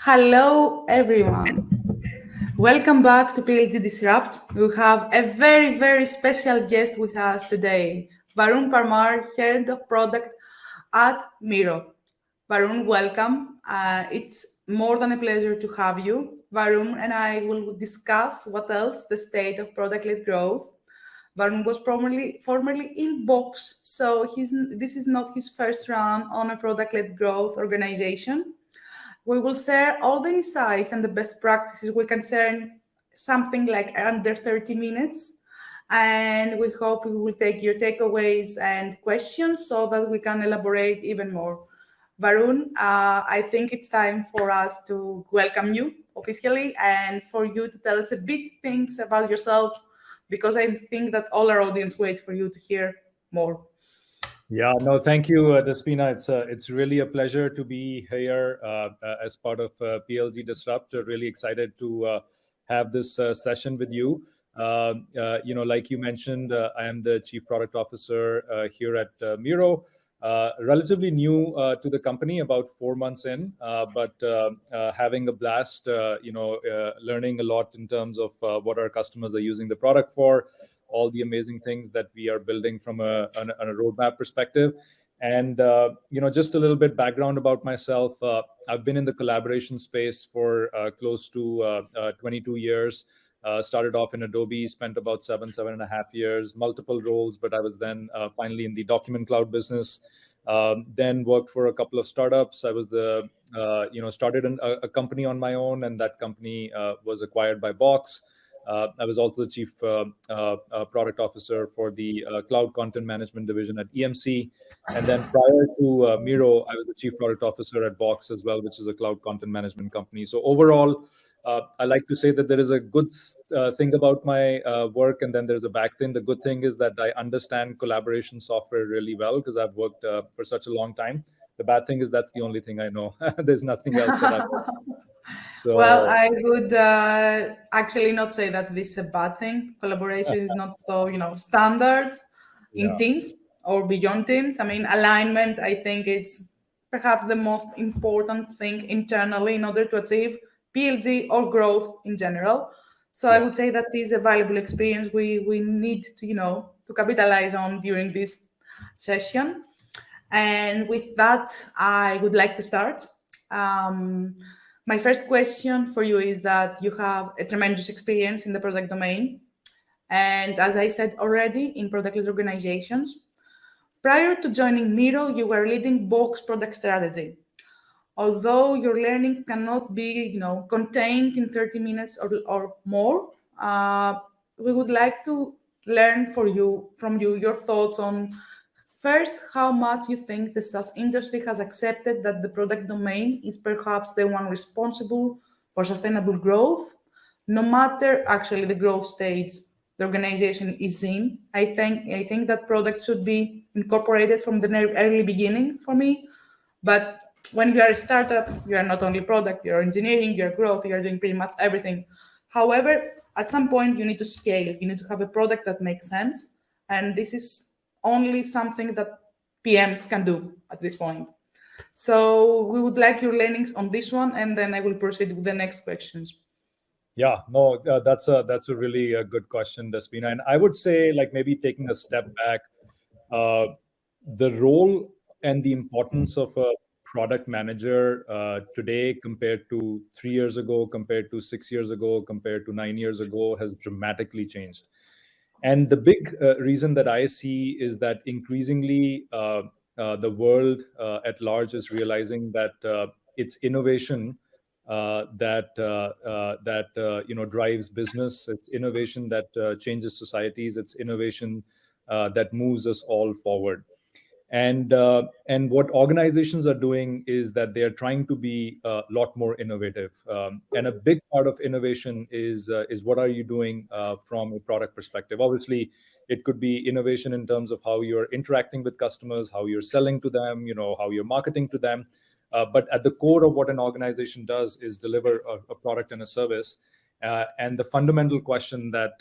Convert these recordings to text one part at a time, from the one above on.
Hello, everyone. Welcome back to PLG Disrupt. We have a very special guest with us today, Varun Parmar, Head of Product at Miro. Varun, welcome. It's more than a pleasure to have you. Varun and I will discuss what else the state of product-led growth. Varun was formerly in Box, so this is not his first run on a product-led growth organization. We will share all the insights and the best practices we can share in something like under 30 minutes. And we hope we will take your takeaways and questions so that we can elaborate even more. Varun, I think it's time for us to welcome you officially and for you to tell us a bit things about yourself, because I think that all our audience wait for you to hear more. Yeah, no, thank you, Despina. It's really a pleasure to be here as part of PLG Disrupt. Really excited to have this session with you. Like you mentioned, I am the Chief Product Officer here at Miro. Relatively new to the company, about 4 months in, but having a blast. Learning a lot in terms of what our customers are using the product for, all the amazing things that we are building from a roadmap perspective. And, just a little bit background about myself. I've been in the collaboration space for close to 22 years. Started off in Adobe, spent about seven and a half years, multiple roles, but I was then finally in the document cloud business. Then worked for a couple of startups. I was started a company on my own, and that company was acquired by Box. I was also the chief product officer for the cloud content management division at EMC. And then prior to Miro, I was the chief product officer at Box as well, which is a cloud content management company. So overall, I like to say that there is a good thing about my work, and then there's a bad thing. The good thing is that I understand collaboration software really well because I've worked for such a long time. The bad thing is that's the only thing I know. There's nothing else that I know. So, Well, I would actually not say that this is a bad thing. Collaboration is not so, standard in yeah. teams or beyond teams. I mean, alignment, I think it's perhaps the most important thing internally in order to achieve PLG or growth in general. So I Yeah. would say that this is a valuable experience we need to, to capitalize on during this session. And with that, I would like to start. My first question for you is that you have a tremendous experience in the product domain. And as I said already, in product-led organizations. Prior to joining Miro, you were leading Box product strategy. Although your learning cannot be, contained in 30 minutes or more, we would like to learn from you your thoughts on first, how much you think the SaaS industry has accepted that the product domain is perhaps the one responsible for sustainable growth, no matter actually the growth stage the organization is in. I think that product should be incorporated from the early beginning for me. But when you are a startup, you are not only product, you're engineering, you're growth, you're doing pretty much everything. However, at some point you need to scale. You need to have a product that makes sense. And this is only something that PMs can do at this point. So we would like your learnings on this one, and then I will proceed with the next questions. Yeah, no, that's a really good question, Despina. And I would say, like, maybe taking a step back, the role and the importance of a product manager today compared to 3 years ago, compared to 6 years ago, compared to 9 years ago has dramatically changed. And the big reason that I see is that increasingly the world at large is realizing that it's innovation that drives business. It's innovation that changes societies. It's innovation that moves us all forward. And what organizations are doing is that they are trying to be a lot more innovative. And a big part of innovation is what are you doing from a product perspective? Obviously, it could be innovation in terms of how you're interacting with customers, how you're selling to them, how you're marketing to them. But at the core of what an organization does is deliver a product and a service. And the fundamental question that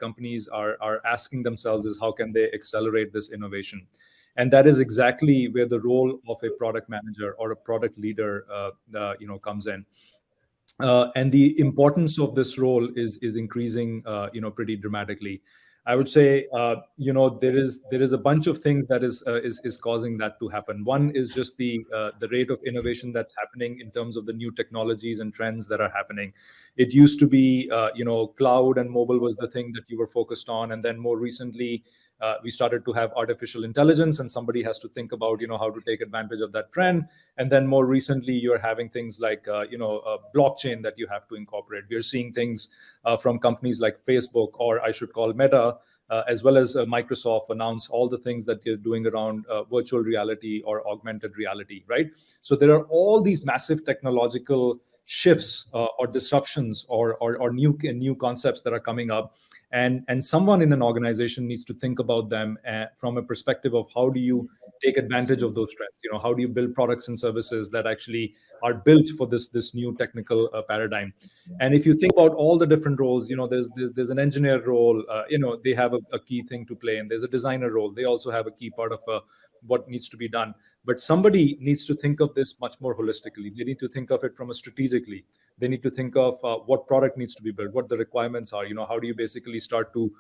companies are asking themselves is how can they accelerate this innovation? And that is exactly where the role of a product manager or a product leader, comes in. and the importance of this role is increasing, pretty dramatically. I would say, there is a bunch of things that is causing that to happen. One is just the rate of innovation that's happening in terms of the new technologies and trends that are happening. It used to be, cloud and mobile was the thing that you were focused on, and then more recently, we started to have artificial intelligence, and somebody has to think about, how to take advantage of that trend. And then more recently, you're having things like, blockchain that you have to incorporate. We're seeing things from companies like Facebook, or I should call Meta, as well as Microsoft, announce all the things that they're doing around virtual reality or augmented reality, right? So there are all these massive technological shifts, or disruptions, or new concepts that are coming up, and someone in an organization needs to think about them from a perspective of how do you take advantage of those trends. How do you build products and services that actually are built for this new technical paradigm? And if you think about all the different roles, there's an engineer role, they have a key thing to play, and there's a designer role, they also have a key part of what needs to be done. But somebody needs to think of this much more holistically. They need to think of it from a strategically. They need to think of what product needs to be built, what the requirements are. How do you basically start to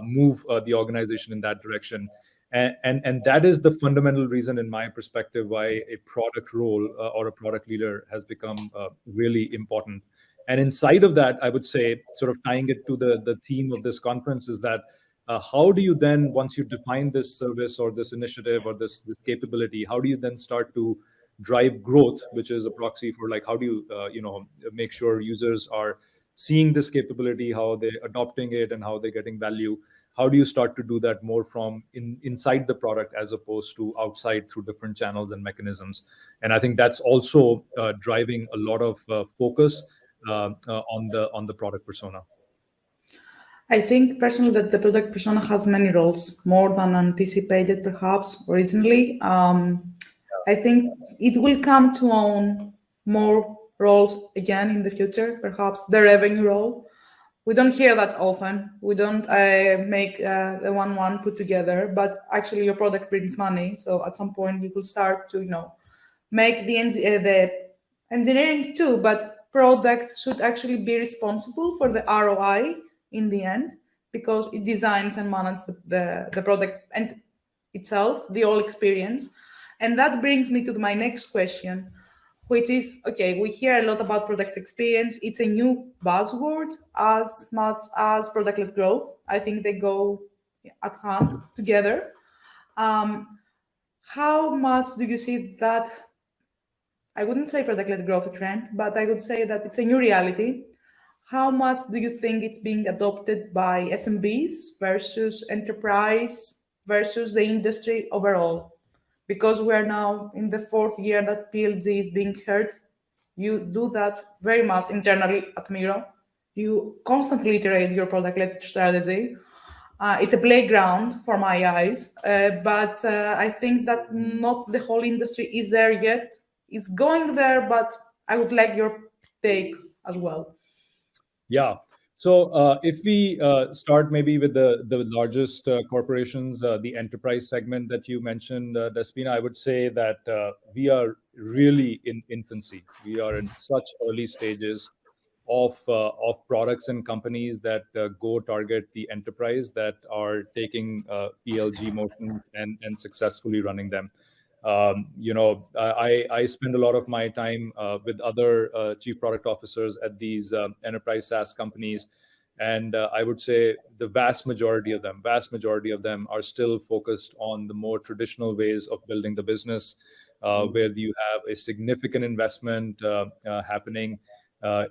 move the organization in that direction? And that is the fundamental reason, in my perspective, why a product role or a product leader has become really important. And inside of that, I would say, sort of tying it to the theme of this conference, is that how do you then, once you define this service or this initiative or this capability, how do you then start to drive growth, which is a proxy for, like, how do you make sure users are seeing this capability, how they're adopting it, and how they're getting value? How do you start to do that more from inside the product as opposed to outside through different channels and mechanisms? And I think that's also driving a lot of focus on the product persona. I think personally that the product persona has many roles, more than anticipated perhaps originally. I think it will come to own more roles again in the future, perhaps the revenue role. We don't hear that often. We don't make the one put together, but actually your product brings money. So at some point you will start to, make the engineering too, but product should actually be responsible for the ROI in the end, because it designs and manages the product and itself, the whole experience. And that brings me to my next question, which is, okay, we hear a lot about product experience. It's a new buzzword as much as product-led growth. I think they go at hand together. How much do you see that? I wouldn't say product-led growth a trend, but I would say that it's a new reality. How much do you think it's being adopted by SMBs versus enterprise versus the industry overall? Because we are now in the fourth year that PLG is being heard. You do that very much internally at Miro. You constantly iterate your product-led strategy. It's a playground for my eyes, but I think that not the whole industry is there yet. It's going there, but I would like your take as well. Yeah. So if we start maybe with the largest corporations, the enterprise segment that you mentioned, Despina, I would say that we are really in infancy. We are in such early stages of products and companies that go target the enterprise, that are taking PLG motions and successfully running them. I spend a lot of my time with other chief product officers at these enterprise SaaS companies, and I would say the vast majority of them are still focused on the more traditional ways of building the business, where you have a significant investment happening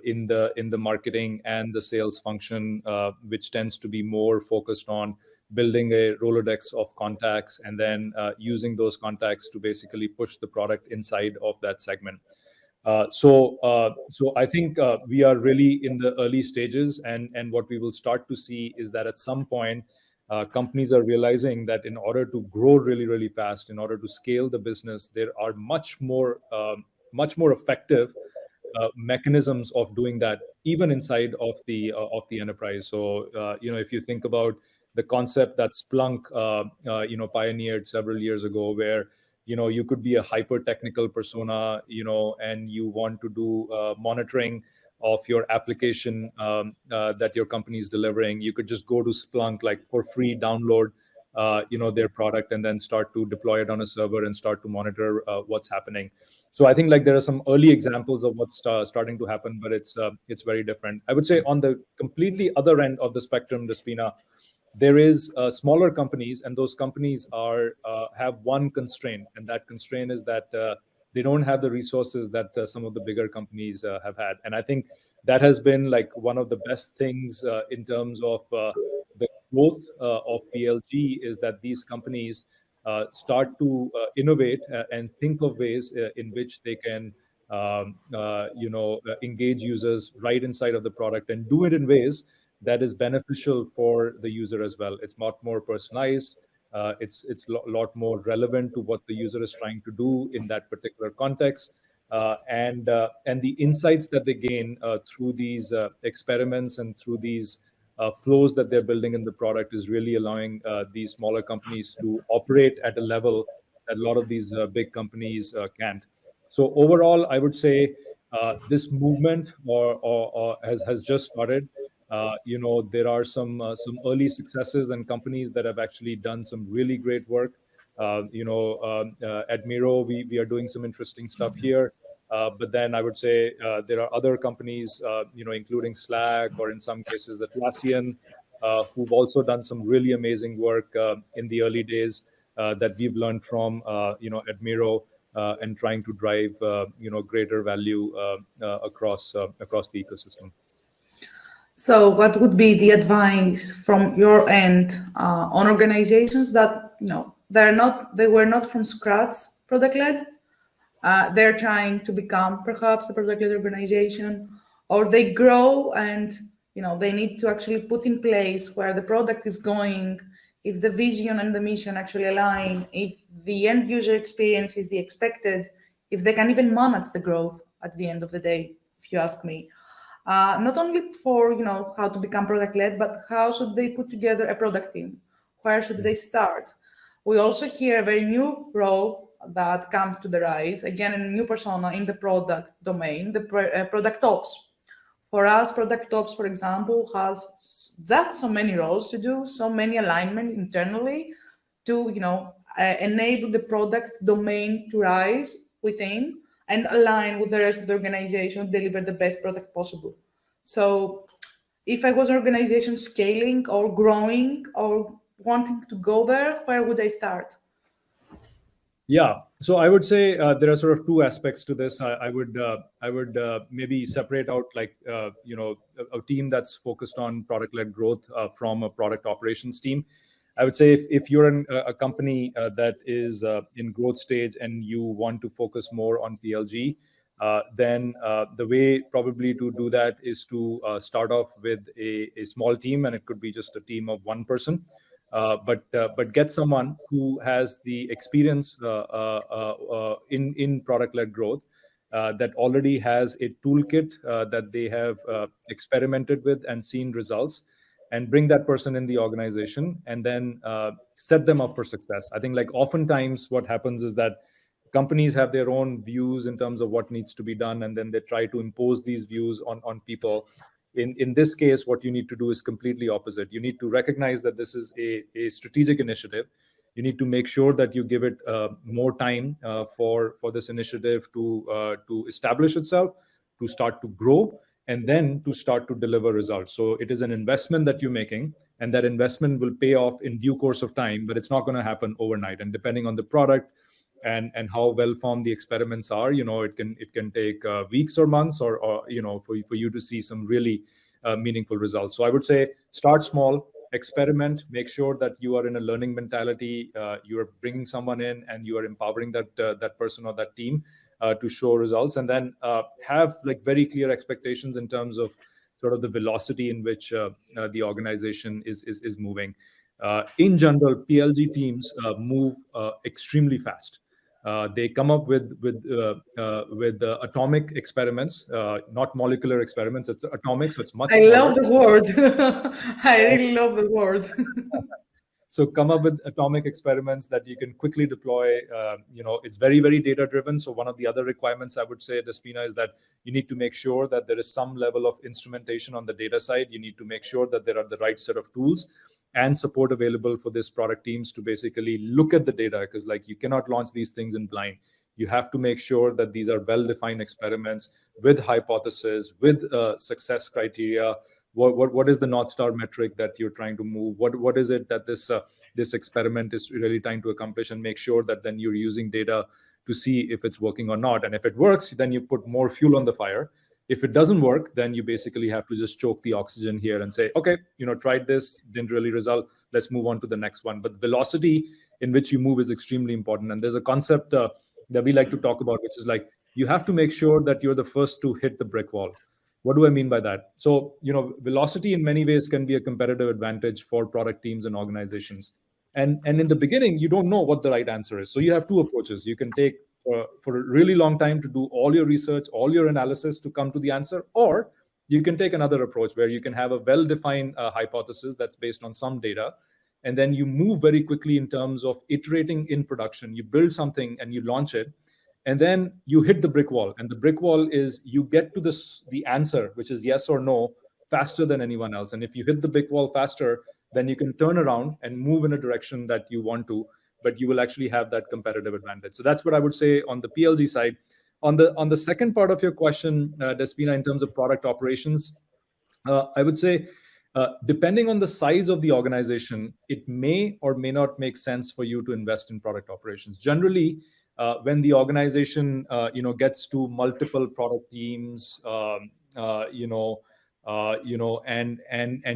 in the marketing and the sales function, which tends to be more focused on building a Rolodex of contacts, and then using those contacts to basically push the product inside of that segment. So I think we are really in the early stages, and what we will start to see is that at some point, companies are realizing that in order to grow really, really fast, in order to scale the business, there are much more effective mechanisms of doing that, even inside of the enterprise. So if you think about the concept that Splunk pioneered several years ago, where you could be a hyper technical persona, and you want to do monitoring of your application that your company is delivering. You could just go to Splunk, like for free, download their product, and then start to deploy it on a server and start to monitor what's happening. So I think like there are some early examples of what's starting to happen, but it's very different. I would say on the completely other end of the spectrum, Despina, there is smaller companies, and those companies have one constraint, and that constraint is that they don't have the resources that some of the bigger companies have had. And I think that has been like one of the best things in terms of the growth of PLG, is that these companies start to innovate and think of ways in which they can engage users right inside of the product, and do it in ways that is beneficial for the user as well. It's much more personalized. It's a lot more relevant to what the user is trying to do in that particular context. And the insights that they gain through these experiments and through these flows that they're building in the product is really allowing these smaller companies to operate at a level that a lot of these big companies can't. So overall, I would say this movement has just started. There are some early successes and companies that have actually done some really great work. At Miro, we are doing some interesting stuff here. But then I would say there are other companies, including Slack, or in some cases Atlassian, who've also done some really amazing work in the early days that we've learned from, at Miro, and trying to drive, greater value across the ecosystem. So what would be the advice from your end on organizations that they were not from scratch product-led? They're trying to become perhaps a product-led organization, or they grow and they need to actually put in place where the product is going, if the vision and the mission actually align, if the end user experience is the expected, if they can even manage the growth at the end of the day, if you ask me. Not only for how to become product-led, but how should they put together a product team? Where should they start? We also hear a very new role that comes to the rise, again, a new persona in the product domain, the product ops. For us, product ops, for example, has just so many roles to do, so many alignment internally to enable the product domain to rise within and align with the rest of the organization, deliver the best product possible. So if I was an organization scaling or growing or wanting to go there, where would I start? Yeah, so I would say there are sort of two aspects to this. I would maybe separate out like a team that's focused on product-led growth from a product operations team. I would say if you're in a company that is in growth stage and you want to focus more on PLG, then the way probably to do that is to start off with a small team, and it could be just a team of one person. But get someone who has the experience in product-led growth, that already has a toolkit that they have experimented with and seen results, and bring that person in the organization, and then set them up for success. I think like oftentimes what happens is that companies have their own views in terms of what needs to be done, and then they try to impose these views on people. In this case, what you need to do is completely opposite. You need to recognize that this is a strategic initiative. You need to make sure that you give it more time for this initiative to establish itself, to start to grow, and then to start to deliver results. So it is an investment that you're making, and that investment will pay off in due course of time, but it's not going to happen overnight. And depending on the product and how well formed the experiments are, it can take weeks or months, or for you to see some really meaningful results. So I would say start small, experiment, make sure that you are in a learning mentality. You are bringing someone in and you are empowering that person or that team to show results, and then have like very clear expectations in terms of sort of the velocity in which the organization is moving. In general, PLG teams move extremely fast. They come up with atomic experiments, not molecular experiments. It's atomic, so it's much. I love the word. I really love the word. So come up with atomic experiments that you can quickly deploy. It's very, very data driven. So one of the other requirements I would say, Despina, is that you need to make sure that there is some level of instrumentation on the data side. You need to make sure that there are the right set of tools and support available for this product teams to basically look at the data, because like you cannot launch these things in blind. You have to make sure that these are well-defined experiments with hypothesis, with success criteria. What is the North Star metric that you're trying to move? What is it that this experiment is really trying to accomplish, and make sure that then you're using data to see if it's working or not. And if it works, then you put more fuel on the fire. If it doesn't work, then you basically have to just choke the oxygen here and say, okay, tried this, didn't really result. Let's move on to the next one. But velocity in which you move is extremely important. And there's a concept that we like to talk about, which is like, you have to make sure that you're the first to hit the brick wall. What do I mean by that? So, velocity in many ways can be a competitive advantage for product teams and organizations. And in the beginning, you don't know what the right answer is. So you have two approaches. You can take for a really long time to do all your research, all your analysis to come to the answer, or you can take another approach where you can have a well-defined hypothesis that's based on some data, and then you move very quickly in terms of iterating in production. You build something and you launch it, and then you hit the brick wall. And the brick wall is you get to the answer, which is yes or no, faster than anyone else. And if you hit the brick wall faster, then you can turn around and move in a direction that you want to, but you will actually have that competitive advantage. So that's what I would say on the PLG side. On the second part of your question, Despina, in terms of product operations, I would say, depending on the size of the organization, it may or may not make sense for you to invest in product operations. Generally, when the organization gets to multiple product teams, and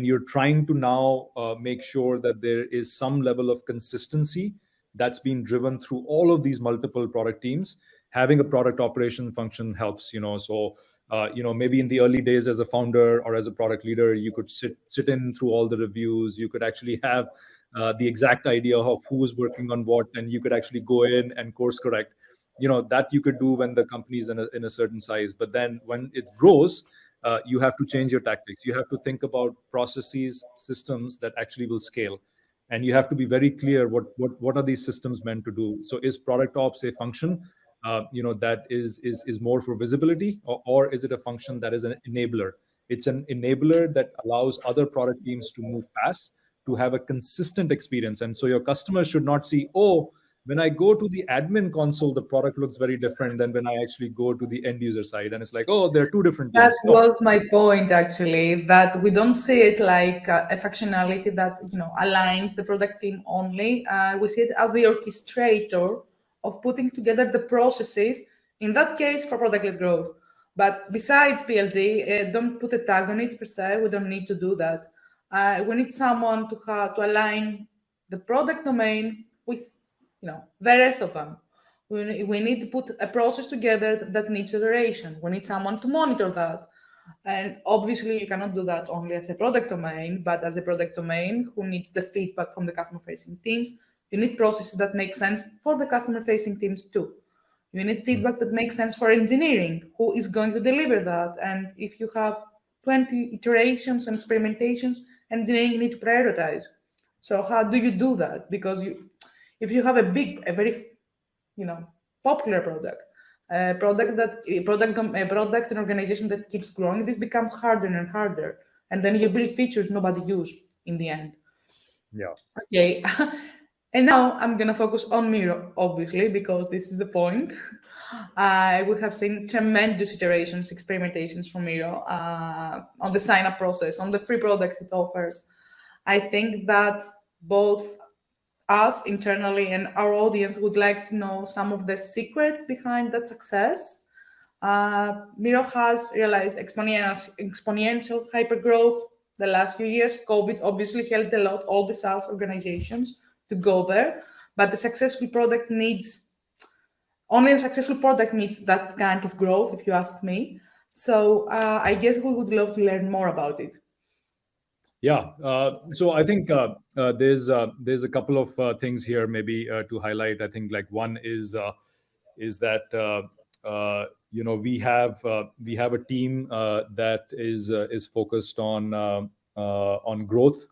you're trying to now make sure that there is some level of consistency that's been driven through all of these multiple product teams. Having a product operation function helps. So maybe in the early days as a founder or as a product leader, you could sit in through all the reviews. You could actually have the exact idea of who's working on what, and you could actually go in and course correct. That you could do when the company is in a certain size. But then when it grows, you have to change your tactics. You have to think about processes, systems that actually will scale. And you have to be very clear what are these systems meant to do. So is product ops a function that is more for visibility, or is it a function that is an enabler? It's an enabler that allows other product teams to move fast, to have a consistent experience. And so your customers should not see, oh, when I go to the admin console, the product looks very different than when I actually go to the end user side. And it's like, oh, there are two different That teams. was my point, actually, that we don't see it like a functionality that aligns the product team only. We see it as the orchestrator of putting together the processes, in that case, for product-led growth. But besides PLG, don't put a tag on it per se. We don't need to do that. We need someone to align the product domain with the rest of them. We need to put a process together that needs iteration. We need someone to monitor that. And obviously, you cannot do that only as a product domain, but as a product domain who needs the feedback from the customer-facing teams. You need processes that make sense for the customer-facing teams too. You need feedback that makes sense for engineering, who is going to deliver that. And if you have 20 iterations and experimentations, engineering need to prioritize. So how do you do that? Because if you have a very popular product, a product and organization that keeps growing, this becomes harder and harder. And then you build features nobody use in the end. Yeah. Okay. And now I'm going to focus on Miro, obviously, because this is the point. We have seen tremendous iterations, experimentations from Miro on the sign-up process, on the free products it offers. I think that both us internally and our audience would like to know some of the secrets behind that success. Miro has realized exponential hypergrowth the last few years. COVID obviously helped a lot all the SaaS organizations to go there, but only a successful product needs that kind of growth, if you ask me. So I guess we would love to learn more about it. Yeah. So I think there's a couple of things here maybe to highlight. I think like one is that we have a team that is focused on growth.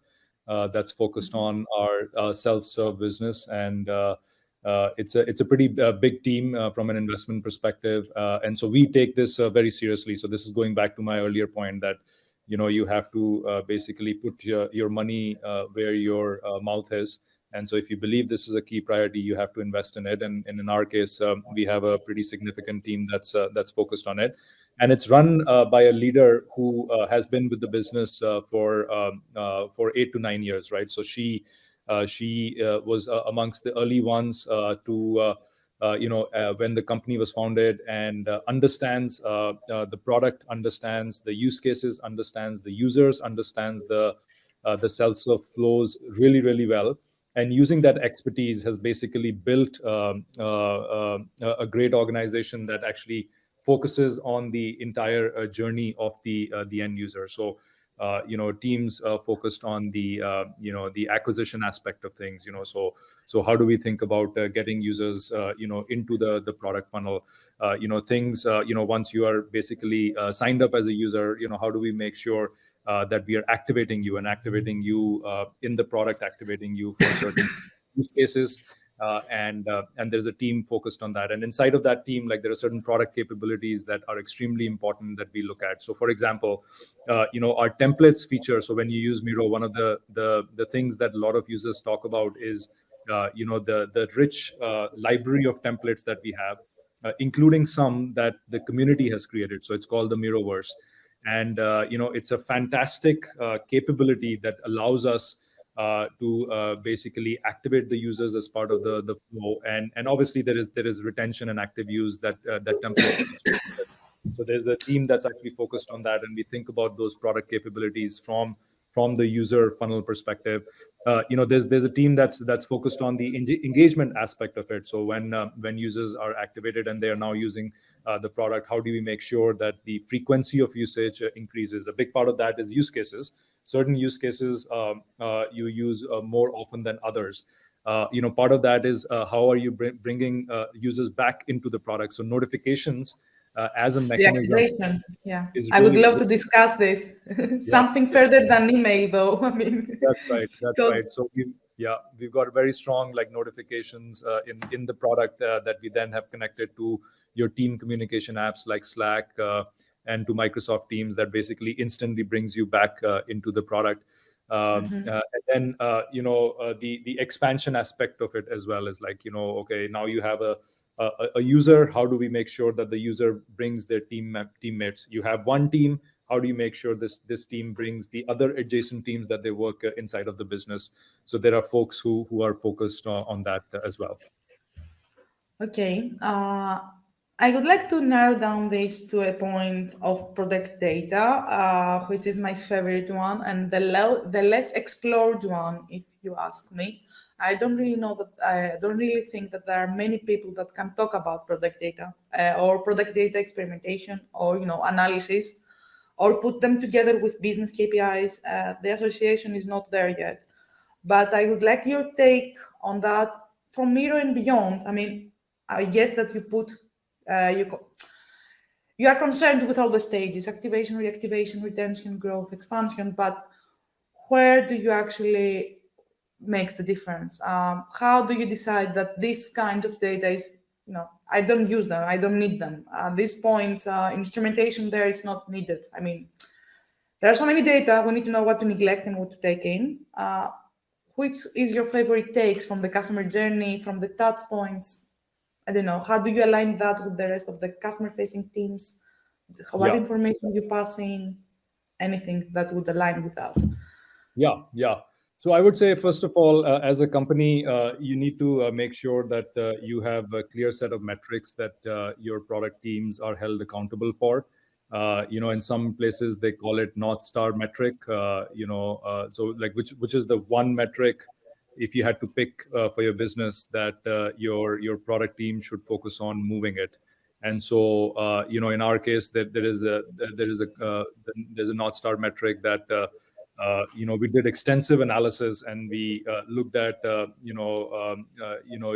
that's focused on our self-serve business, and it's a pretty big team from an investment perspective, and so we take this very seriously. So this is going back to my earlier point that you have to basically put your money where your mouth is. And so if you believe this is a key priority, you have to invest in it. And in our case, we have a pretty significant team that's focused on it. And it's run by a leader who has been with the business for 8 to 9 years, right? So she was amongst the early ones to when the company was founded, and understands the product, understands the use cases, understands the users, understands the self-serve flows really, really well. And using that expertise has basically built a great organization that actually focuses on the entire journey of the end user. So teams focused on the acquisition aspect of things. So how do we think about getting users into the product funnel? Things once you are basically signed up as a user, how do we make sure that we are activating you in the product, activating you for certain use cases, and there's a team focused on that. And inside of that team, like, there are certain product capabilities that are extremely important that we look at. So for example, our templates feature. So when you use Miro, one of the things that a lot of users talk about is the rich library of templates that we have, including some that the community has created. So it's called the Miroverse. And it's a fantastic capability that allows us to basically activate the users as part of the flow, and obviously there is retention and active use that template. So there's a team that's actually focused on that, and we think about those product capabilities from the user funnel perspective. There's a team that's focused on the engagement aspect of it. So when users are activated and they are now using the product, how do we make sure that the frequency of usage increases? A big part of that is use cases. Certain use cases you use more often than others. Part of that is how are you bringing users back into the product? So notifications as a mechanism. The activation, yeah. Is I would really, love to discuss this. Something further than email, though. I mean, that's right. So we've got very strong notifications in the product that we then have connected to your team communication apps like Slack and to Microsoft Teams, that basically instantly brings you back into the product. And then the expansion aspect of it as well is okay, now you have a user. How do we make sure that the user brings their teammates? You have one team. How do you make sure this team brings the other adjacent teams that they work inside of the business? So there are folks who are focused on that as well. Okay. I would like to narrow down this to a point of product data, which is my favorite one, and the less explored one, if you ask me. I don't really think that there are many people that can talk about product data or product data experimentation or analysis, or put them together with business KPIs. The association is not there yet. But I would like your take on that from Miro and beyond. I mean, I guess that you are concerned with all the stages: activation, reactivation, retention, growth, expansion. But where do you actually makes the difference? How do you decide that this kind of data is, I don't use them, I don't need them? At this point, instrumentation there is not needed. I mean, there are so many data, we need to know what to neglect and what to take in. Which is your favorite takes from the customer journey, from the touch points? I don't know. How do you align that with the rest of the customer-facing teams? What information you pass in? Anything that would align with that? Yeah. So I would say, first of all, as a company, you need to make sure that you have a clear set of metrics that your product teams are held accountable for. In some places they call it North Star metric. So which is the one metric, if you had to pick for your business, that your product team should focus on moving it. And so in our case, there's a North Star metric that we did extensive analysis, and we looked at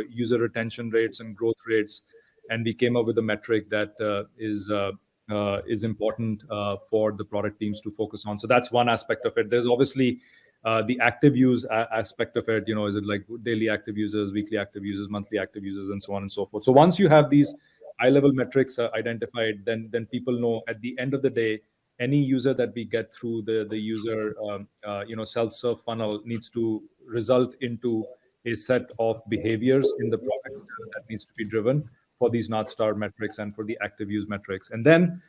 user retention rates and growth rates, and we came up with a metric that is important for the product teams to focus on. So that's one aspect of it. There's obviously the active use aspect of it, is it like daily active users, weekly active users, monthly active users, and so on and so forth. So once you have these high level metrics identified, then people know at the end of the day, any user that we get through the user self-serve funnel needs to result into a set of behaviors in the product that needs to be driven for these North Star metrics and for the active use metrics. And then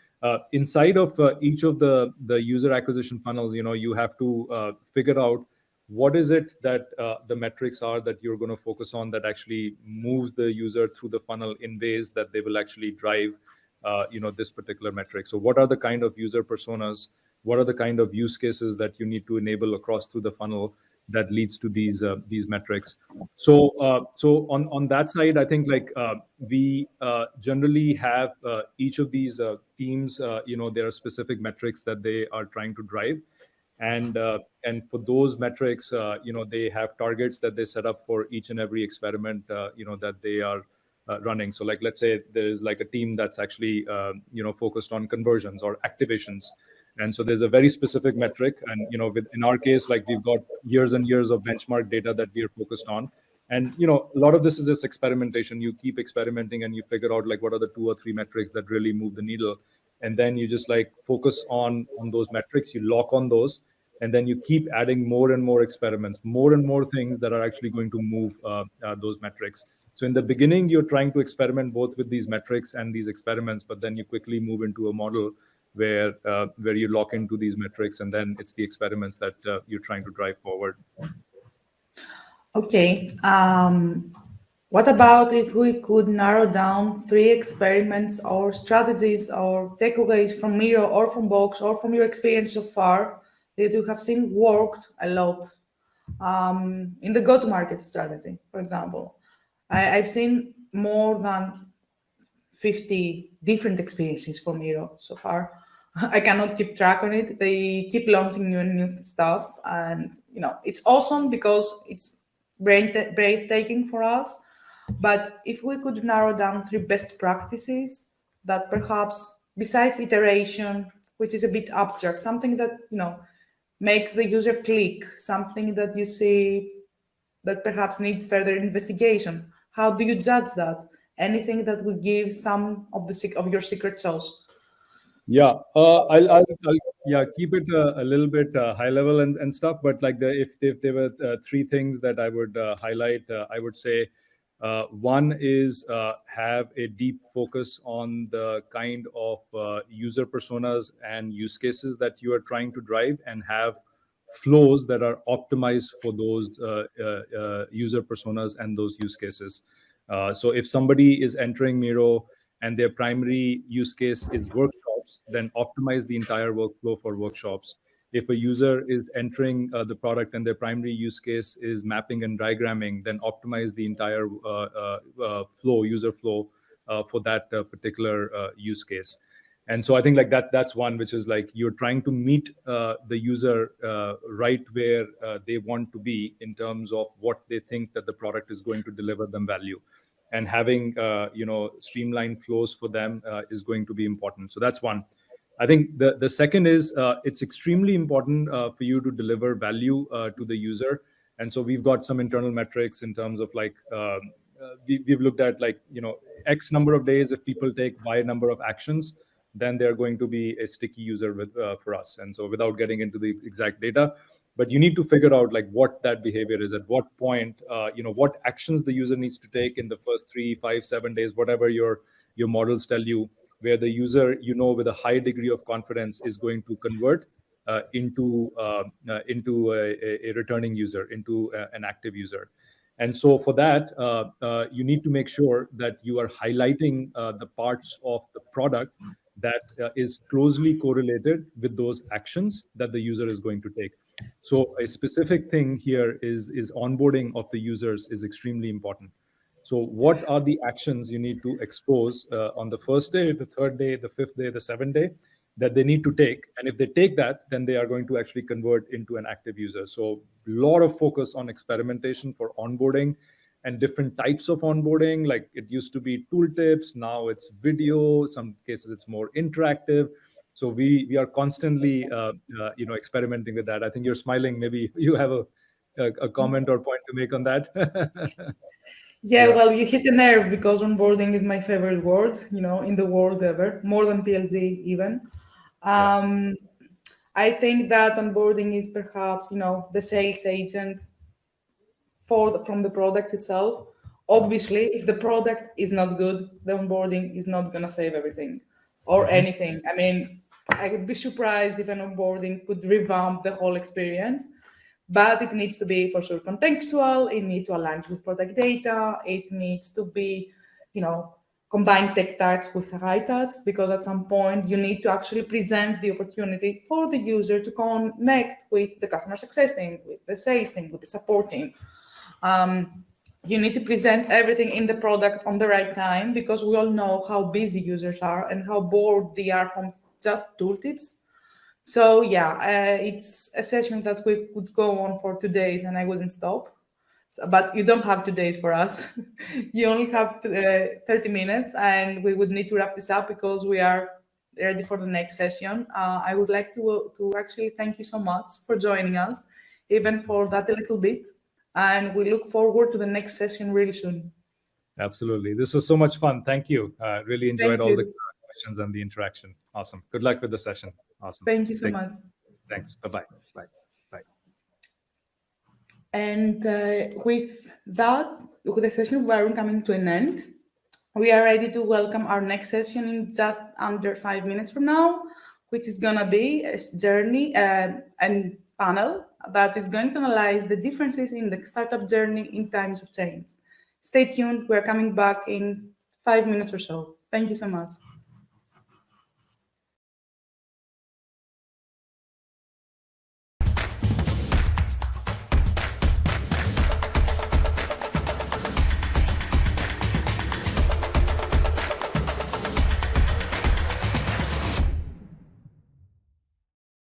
inside of each of the user acquisition funnels, you have to figure out what is it that the metrics are that you're going to focus on that actually moves the user through the funnel in ways that they will actually drive this particular metric. So what are the kind of user personas, what are the kind of use cases that you need to enable across through the funnel that leads to these metrics? So on that side, I think we generally have each of these teams, there are specific metrics that they are trying to drive, and for those metrics, they have targets that they set up for each and every experiment that they are running. So let's say there is a team that's actually focused on conversions or activations, and so there's a very specific metric, and in our case, we've got years and years of benchmark data that we are focused on, and a lot of this is just experimentation. You keep experimenting and you figure out what are the 2 or 3 metrics that really move the needle, and then you just focus on those metrics, you lock on those, and then you keep adding more and more experiments, more and more things that are actually going to move those metrics. So in the beginning, you're trying to experiment both with these metrics and these experiments, but then you quickly move into a model where you lock into these metrics, and then it's the experiments that you're trying to drive forward. Okay. What about if we could narrow down 3 experiments or strategies or takeaways from Miro or from Box or from your experience so far that you have seen worked a lot in the go-to-market strategy, for example? I've seen more than 50 different experiences for Miro so far. I cannot keep track on it. They keep launching new stuff, and it's awesome because it's breathtaking for us. But if we could narrow down 3 best practices that perhaps, besides iteration, which is a bit abstract, something that makes the user click, something that you see that perhaps needs further investigation, how do you judge that? Anything that would give some of your secret sauce? Yeah, I'll keep it a little bit high level and stuff. But if there were 3 things that I would highlight, I would say one is have a deep focus on the kind of user personas and use cases that you are trying to drive, and have flows that are optimized for those user personas and those use cases. So if somebody is entering Miro and their primary use case is workshops, then optimize the entire workflow for workshops. If a user is entering the product and their primary use case is mapping and diagramming, then optimize the entire user flow for that particular use case. And so I think that's one, which is you're trying to meet the user right where they want to be in terms of what they think that the product is going to deliver them value. And having streamlined flows for them is going to be important. So that's one. I think the second is it's extremely important for you to deliver value to the user. And so we've got some internal metrics in terms of we've looked at X number of days. If people take Y number of actions, then they're going to be a sticky user for us. And so without getting into the exact data, but you need to figure out what that behavior is, at what point, what actions the user needs to take in the first 3, 5, 7 days, whatever your models tell you, where the user, with a high degree of confidence is going to convert into a returning user, into an active user. And so for that, you need to make sure that you are highlighting the parts of the product that is closely correlated with those actions that the user is going to take. So a specific thing here is onboarding of the users is extremely important. So what are the actions you need to expose on the first day, the third day, the 5th day, the 7th day that they need to take? And if they take that, then they are going to actually convert into an active user. So a lot of focus on experimentation for onboarding and different types of onboarding. It used to be tooltips, now it's video, some cases it's more interactive. So we are constantly experimenting with that. I think you're smiling. Maybe you have a comment or point to make on that. Yeah, Yeah. well, you hit the nerve because onboarding is my favorite word, in the world ever, more than PLG even. Yeah. Um, I think that onboarding is perhaps, the sales agent from the product itself. Obviously, if the product is not good, the onboarding is not gonna save everything or Mhm. anything. I mean, I would be surprised if an onboarding could revamp the whole experience, but it needs to be for sure contextual. It needs to align with product data. It needs to be, you know, combine tech tags with high tags, because at some point you need to actually present the opportunity for the user to connect with the customer success team, with the sales team, with the support team. um, you need to present everything in the product on the right time, because we all know how busy users are and how bored they are from just tooltips. So yeah, it's a session that we could go on for 2 days and I wouldn't stop. But you don't have 2 days for us. You only have 30 minutes, and we would need to wrap this up because we are ready for the next session. I would like to actually thank you so much for joining us, even for that a little bit. And we look forward to the next session really soon. Absolutely. This was so much fun. Thank you. Really enjoyed Thank all the you. questions and the interaction. Awesome. Good luck with the session. Awesome. Thank you so much. Thanks. Bye-bye. Bye. Bye. And with that, with the session of Varun coming to an end, we are ready to welcome our next session in just under 5 minutes from now, which is going to be a journey and panel that is going to analyze the differences in the startup journey in times of change. Stay tuned. We're coming back in 5 minutes or so. Thank you so much.